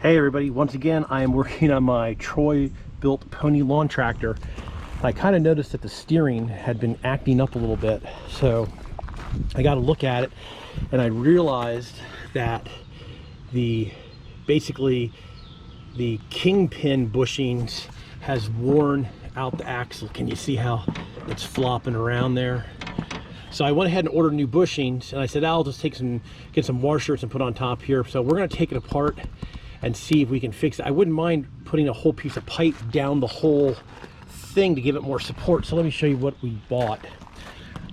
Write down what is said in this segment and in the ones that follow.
Hey everybody, once again I am working on my Troy Bilt pony lawn tractor. I kind of noticed that the steering had been acting up a little bit, so I got to look at it, and I realized that basically the kingpin bushings has worn out the axle. Can you see how it's flopping around there? So I went ahead and ordered new bushings, and I said I'll just get some washers and put on top here. So we're going to take it apart and see if we can fix it. I wouldn't mind putting a whole piece of pipe down the whole thing to give it more support. So let me show you what we bought.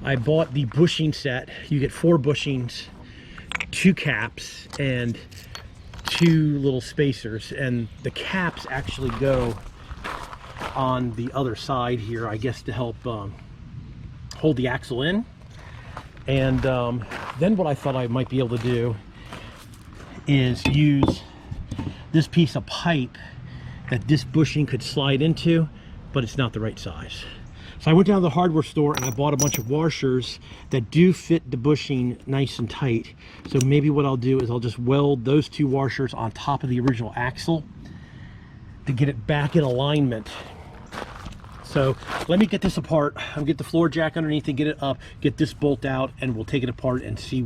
I bought the bushing set. You get 4 bushings, 2 caps, and 2 little spacers. And the caps actually go on the other side here, I guess, to help hold the axle in. And then what I thought I might be able to do is use this piece of pipe that this bushing could slide into, but it's not the right size. So I went down to the hardware store and I bought a bunch of washers that do fit the bushing nice and tight. So maybe what I'll do is I'll just weld those 2 washers on top of the original axle to get it back in alignment. So let me get this apart. I'll get the floor jack underneath and get it up, get this bolt out, and we'll take it apart and see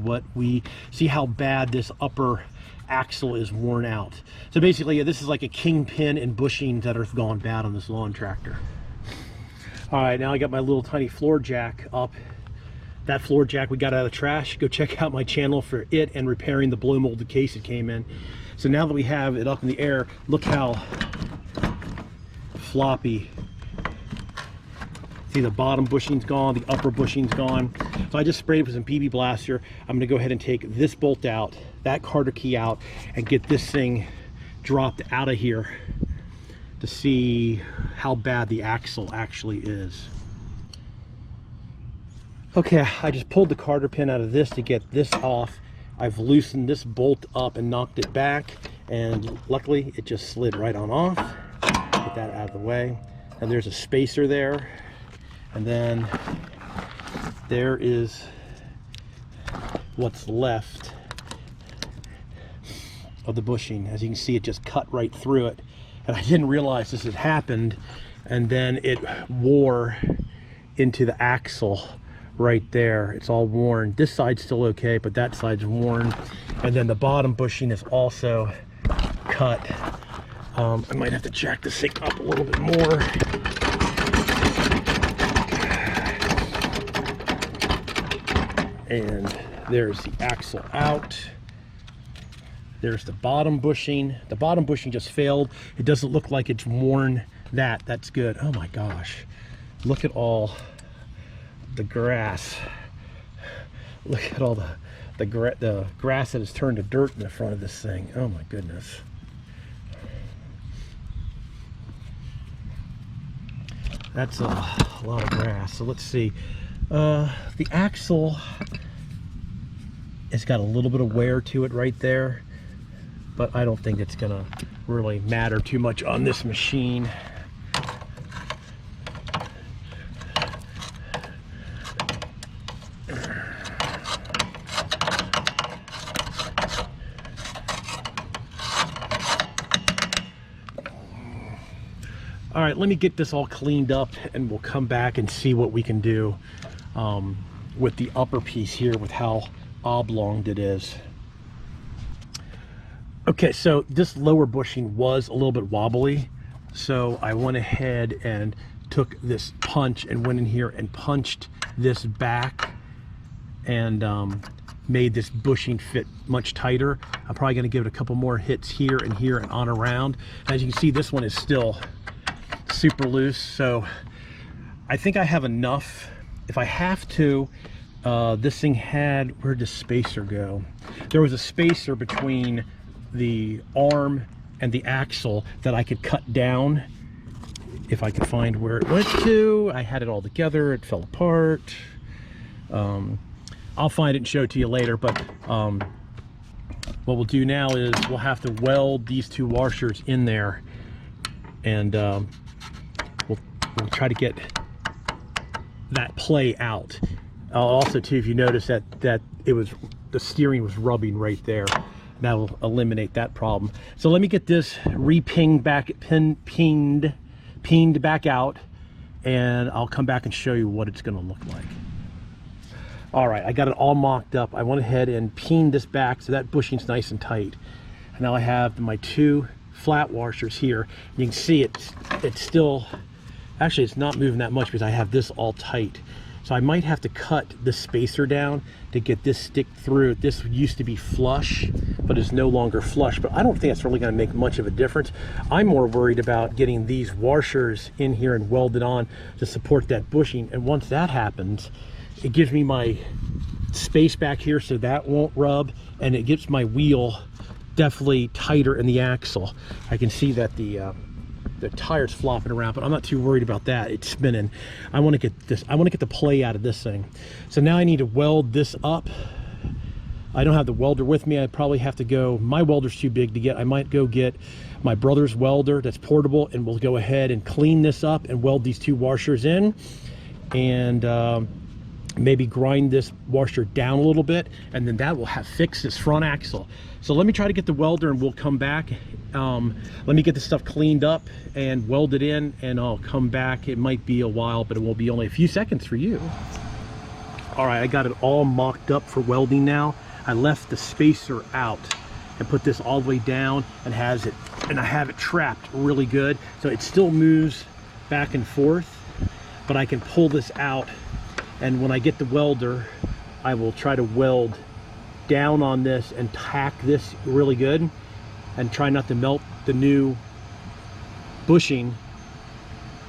how bad this upper axle is worn out. So basically this is like a kingpin and bushings that are gone bad on this lawn tractor. All right, now I got my little tiny floor jack up. That floor jack we got out of the trash. Go check out my channel for it and repairing the blow molded case it came in. So now that we have it up in the air, look how floppy. See, the bottom bushing's gone, the upper bushing's gone. So I just sprayed it with some PB Blaster. I'm gonna go ahead and take this bolt out, that Carter key out, and get this thing dropped out of here to see how bad the axle actually is. Okay, I just pulled the Carter pin out of this to get this off. I've loosened this bolt up and knocked it back, and luckily it just slid right on off. Get that out of the way. And there's a spacer there. And then there is what's left of the bushing. As you can see, it just cut right through it. And I didn't realize this had happened. And then it wore into the axle right there. It's all worn. This side's still okay, but that side's worn. And then the bottom bushing is also cut. I might have to jack this thing up a little bit more. And there's the axle out. There's the bottom bushing. The bottom bushing just failed. It doesn't look like it's worn that. That's good. Oh my gosh. Look at all the grass. Look at all the grass that has turned to dirt in the front of this thing. Oh my goodness. That's a lot of grass. So let's see. The axle, it's got a little bit of wear to it right there, but I don't think it's gonna really matter too much on this machine. All right, let me get this all cleaned up and we'll come back and see what we can do with the upper piece here, with how oblonged it is. Okay, so this lower bushing was a little bit wobbly, so I went ahead and took this punch and went in here and punched this back and made this bushing fit much tighter. I'm probably going to give it a couple more hits here and on around. As you can see, this one is still super loose, so I think I have enough. If I have to, this thing had, where'd the spacer go? There was a spacer between the arm and the axle that I could cut down if I could find where it went to. I had it all together, it fell apart. I'll find it and show it to you later, but what we'll do now is we'll have to weld these 2 washers in there, and we'll try to get that play out. Also too, if you notice that it was, the steering was rubbing right there. That will eliminate that problem. So let me get this pinged back out, and I'll come back and show you what it's going to look like. All right, I got it all mocked up. I went ahead and peened this back so that bushing's nice and tight. And now I have my 2 flat washers here. You can see it's still, actually it's not moving that much because I have this all tight. So I might have to cut the spacer down to get this stick through. This used to be flush, but it's no longer flush. But I don't think that's really going to make much of a difference. I'm more worried about getting these washers in here and welded on to support that bushing. And once that happens, it gives me my space back here so that won't rub, and it gets my wheel definitely tighter in the axle. I can see that the tire's flopping around, but I'm not too worried about that. It's spinning. I want to get the play out of this thing. So now I need to weld this up. I don't have the welder with me. I probably have to go, my welder's too big to get. I might go get my brother's welder that's portable, and we'll go ahead and clean this up and weld these 2 washers in, and maybe grind this washer down a little bit, and then that will have fixed this front axle. So let me try to get the welder and we'll come back. Let me get this stuff cleaned up and weld it in, and I'll come back. It might be a while, but it will be only a few seconds for you. All right, I got it all mocked up for welding now. I left the spacer out and put this all the way down, and I have it trapped really good. So it still moves back and forth, but I can pull this out. And when I get the welder, I will try to weld down on this and tack this really good, and try not to melt the new bushing.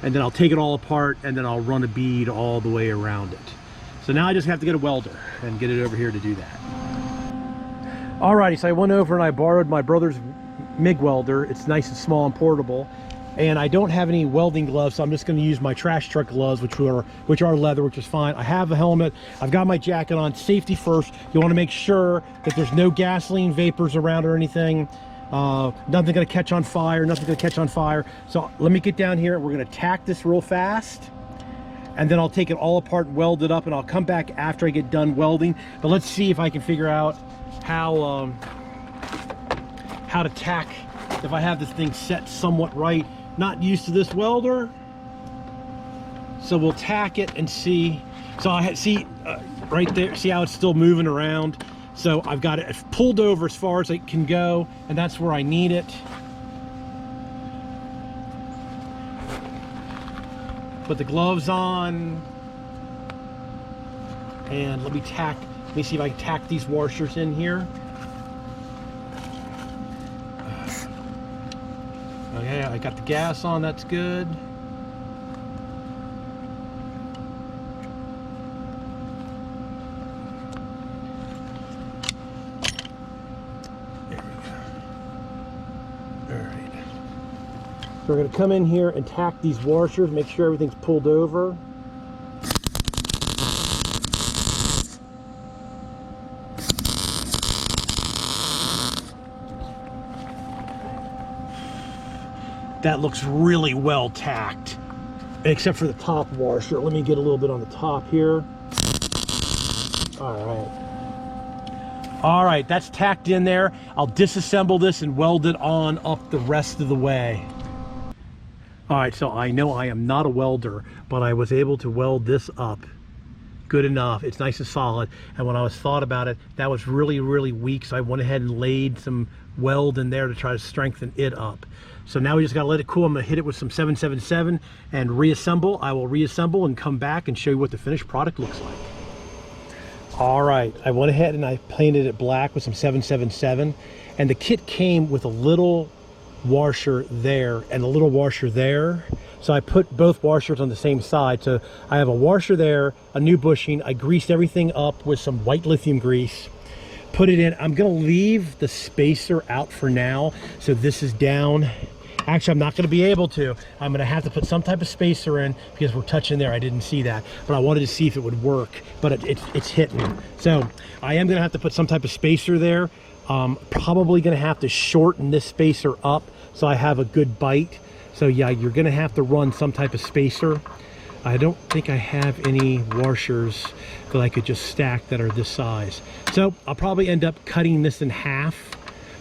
And then I'll take it all apart, and then I'll run a bead all the way around it. So now I just have to get a welder and get it over here to do that. Alrighty, so I went over and I borrowed my brother's MIG welder. It's nice and small and portable. And I don't have any welding gloves, so I'm just going to use my trash truck gloves, which are leather, which is fine. I have a helmet. I've got my jacket on. Safety first. You want to make sure that there's no gasoline vapors around or anything. Nothing going to catch on fire. Nothing going to catch on fire. So let me get down here. We're going to tack this real fast, and then I'll take it all apart and weld it up, and I'll come back after I get done welding. But let's see if I can figure out how to tack, if I have this thing set somewhat right. Not used to this welder, so we'll tack it and see. So I see right there, see how it's still moving around. So I've got it pulled over as far as it can go, and that's where I need it. Put the gloves on, and let me see if I can tack these washers in here. Okay, I got the gas on, that's good. There we go. All right. So we're going to come in here and tack these washers, make sure everything's pulled over. That looks really well tacked, except for the top washer. Let me get a little bit on the top here. All right, that's tacked in there. I'll disassemble this and weld it on up the rest of the way. All right, so I know I am not a welder, but I was able to weld this up good enough. It's nice and solid. And when I thought about it, that was really, really weak. So I went ahead and laid some weld in there to try to strengthen it up. So now we just gotta let it cool. I'm gonna hit it with some 777 and reassemble. I will reassemble and come back and show you what the finished product looks like. All right, I went ahead and I painted it black with some 777, and the kit came with a little washer there and a little washer there. So I put both washers on the same side. So I have a washer there, a new bushing. I greased everything up with some white lithium grease, put it in. I'm gonna leave the spacer out for now. So this is down. Actually, I'm not gonna be able to. I'm gonna have to put some type of spacer in because we're touching there. I didn't see that, but I wanted to see if it would work, but it's hitting. So I am gonna have to put some type of spacer there. Probably gonna have to shorten this spacer up so I have a good bite. So yeah, you're gonna have to run some type of spacer. I don't think I have any washers that I could just stack that are this size. So I'll probably end up cutting this in half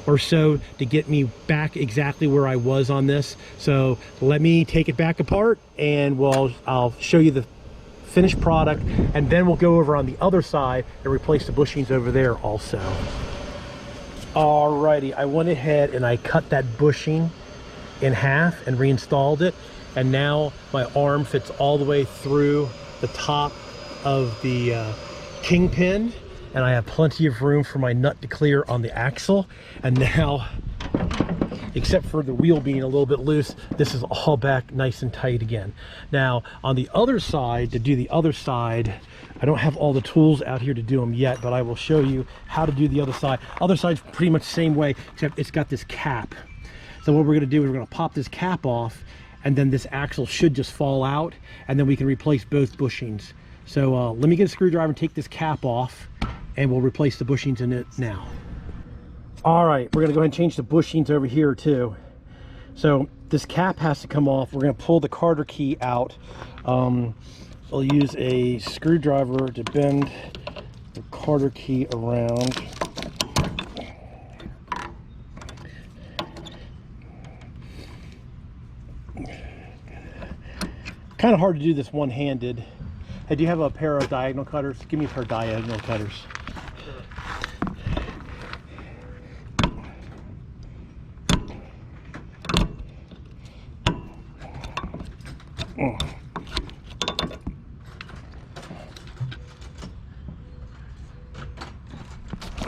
or so to get me back exactly where I was on this. So let me take it back apart, and I'll show you the finished product, and then we'll go over on the other side and replace the bushings over there also. Alrighty, I went ahead and I cut that bushing in half and reinstalled it, and now my arm fits all the way through the top of the kingpin, and I have plenty of room for my nut to clear on the axle. And now, except for the wheel being a little bit loose, this is all back nice and tight again. Now on the other side, to do the other side, I don't have all the tools out here to do them yet, but I will show you how to do the other side. Other side's pretty much the same way, except it's got this cap. So what we're gonna do is we're gonna pop this cap off, and then this axle should just fall out, and then we can replace both bushings. So let me get a screwdriver and take this cap off, and we'll replace the bushings in it now. All right, we're gonna go ahead and change the bushings over here too. So this cap has to come off. We're gonna pull the Carter key out. I'll use a screwdriver to bend the Carter key around. Kind of hard to do this one-handed. Hey, do you have a pair of diagonal cutters? Give me a pair of diagonal cutters.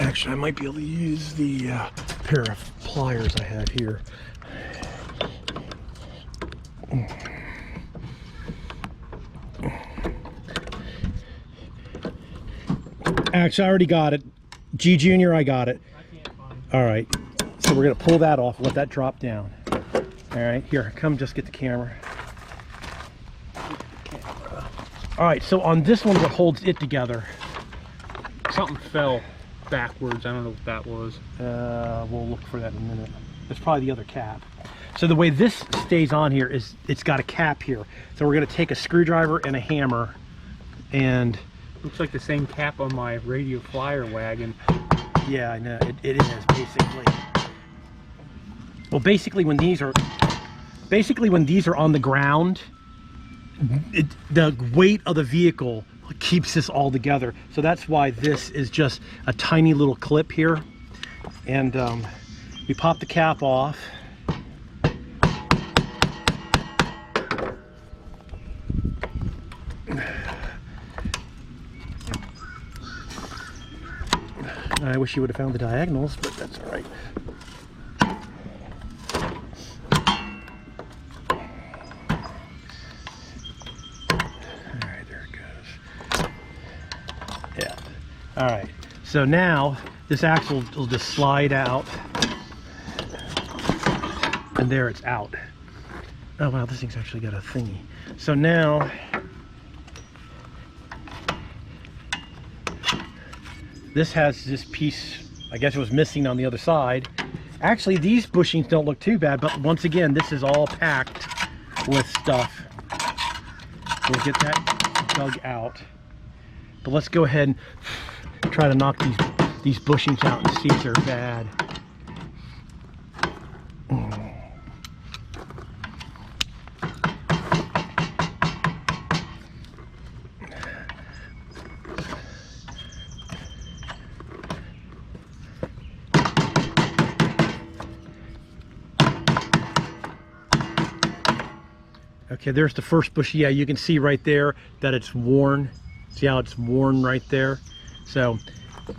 Actually, I might be able to use the pair of pliers I have here. Actually, I already got it. G Junior, I got it. I can't find it. All right, so we're gonna pull that off, let that drop down. All right, here, come just get the camera. All right, so on this one, what holds it together? Something fell backwards. I don't know what that was. We'll look for that in a minute. It's probably the other cap. So the way this stays on here is it's got a cap here. So we're gonna take a screwdriver and a hammer, and Looks like the same cap on my Radio Flyer wagon. yeah, I know, it is basically. Well, basically when these are on the ground, the weight of the vehicle keeps this all together. So that's why this is just a tiny little clip here. And we pop the cap off. I wish you would have found the diagonals, but that's all right. All right, there it goes. Yeah. All right. So now this axle will just slide out, and there it's out. Oh wow, this thing's actually got a thingy. So now this has this piece, I guess it was missing on the other side. Actually, these bushings don't look too bad, but once again, this is all packed with stuff. We'll get that dug out. But let's go ahead and try to knock these bushings out and see if they're bad. Okay, there's the first bush. Yeah, you can see right there that it's worn. See how it's worn right there? So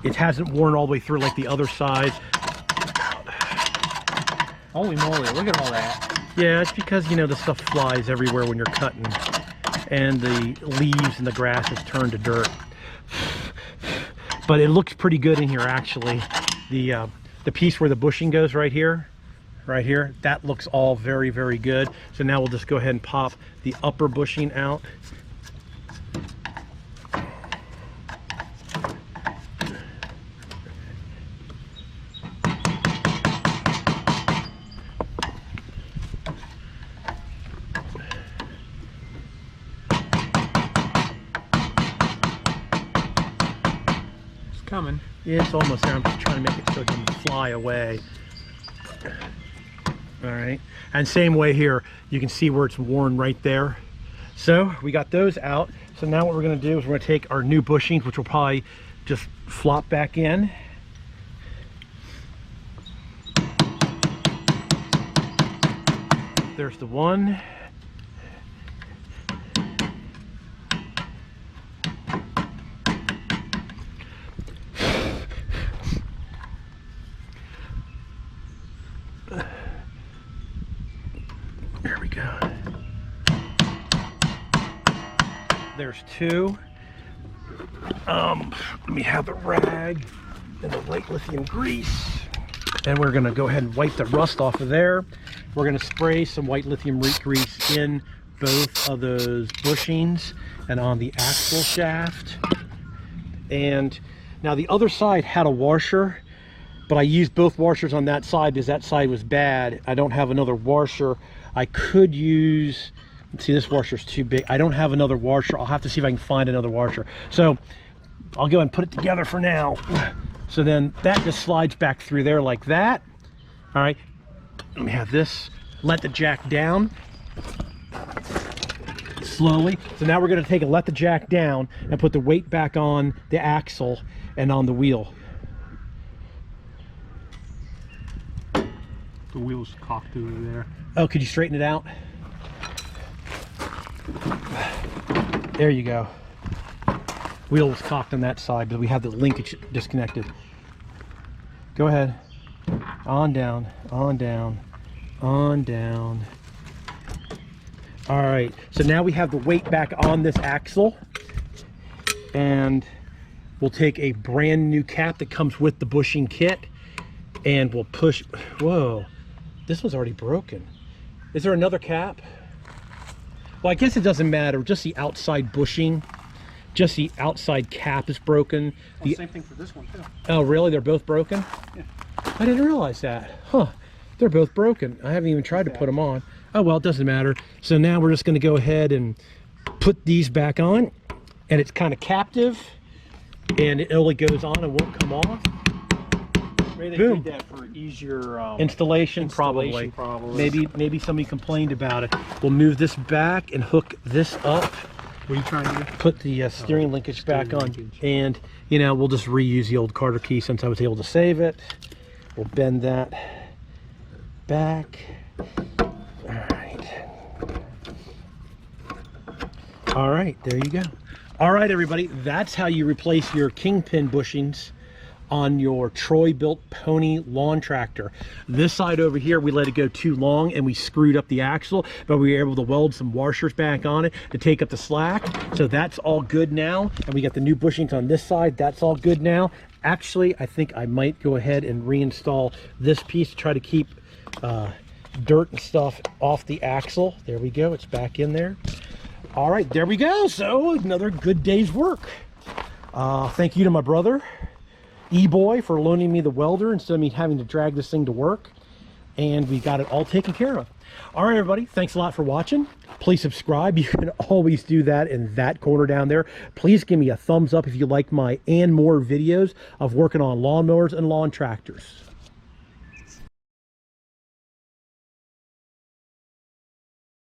it hasn't worn all the way through like the other side. Holy moly, look at all that. Yeah, it's because, you know, the stuff flies everywhere when you're cutting, and the leaves and the grass has turned to dirt. But it looks pretty good in here, actually. The piece where the bushing goes right here, that looks all very, very good. So now we'll just go ahead and pop the upper bushing out. It's coming. Yeah, it's almost there. I'm just trying to make it so it can fly away. All right, and same way here, you can see where it's worn right there. So we got those out. So now what we're gonna do is we're gonna take our new bushings, which will probably just flop back in. There's the one. There we go. There's two. Let me have the rag and the white lithium grease. And we're gonna go ahead and wipe the rust off of there. We're gonna spray some white lithium grease in both of those bushings and on the axle shaft. And now the other side had a washer, but I used both washers on that side because that side was bad. I don't have another washer. I could use, let's see, this washer's too big. I don't have another washer. I'll have to see if I can find another washer. So I'll go and put it together for now. So then that just slides back through there like that. All right, let me have this. Let the jack down slowly. So now we're gonna take and let the jack down and put the weight back on the axle and on the wheel. The wheel's cocked over there. Oh, could you straighten it out? There you go. Wheel was cocked on that side, but we have the linkage disconnected. Go ahead. On down, on down, on down. All right, so now we have the weight back on this axle, and we'll take a brand new cap that comes with the bushing kit, and we'll push. Whoa, this one's already broken. Is there another cap? Well, I guess it doesn't matter, just the outside bushing, just the outside cap is broken. Well, same thing for this one too. Oh really, they're both broken? Yeah. I didn't realize that. Huh, they're both broken. I haven't even tried to put them on. Oh well, it doesn't matter. So now we're just gonna go ahead and put these back on, and it's kind of captive, and it only goes on and won't come off. Maybe they Boom. did that for easier Installation probably. Maybe somebody complained about it. We'll move this back and hook this up. What are you trying to do? Put the steering linkage back on, linkage. and you know, we'll just reuse the old Carter key since I was able to save it. We'll bend that back. All right, there you go. All right, everybody, that's how you replace your kingpin bushings on your Troy Bilt pony lawn tractor. This side over here, we let it go too long and we screwed up the axle, but we were able to weld some washers back on it to take up the slack. So that's all good now. And we got the new bushings on this side. That's all good now. Actually, I think I might go ahead and reinstall this piece to try to keep dirt and stuff off the axle. There we go, it's back in there. All right, there we go. So another good day's work. Thank you to my brother, E-Boy, for loaning me the welder instead of me having to drag this thing to work. And we got it all taken care of. All right, everybody, thanks a lot for watching. Please subscribe. You can always do that in that corner down there. Please give me a thumbs up if you like my and more videos of working on lawnmowers and lawn tractors.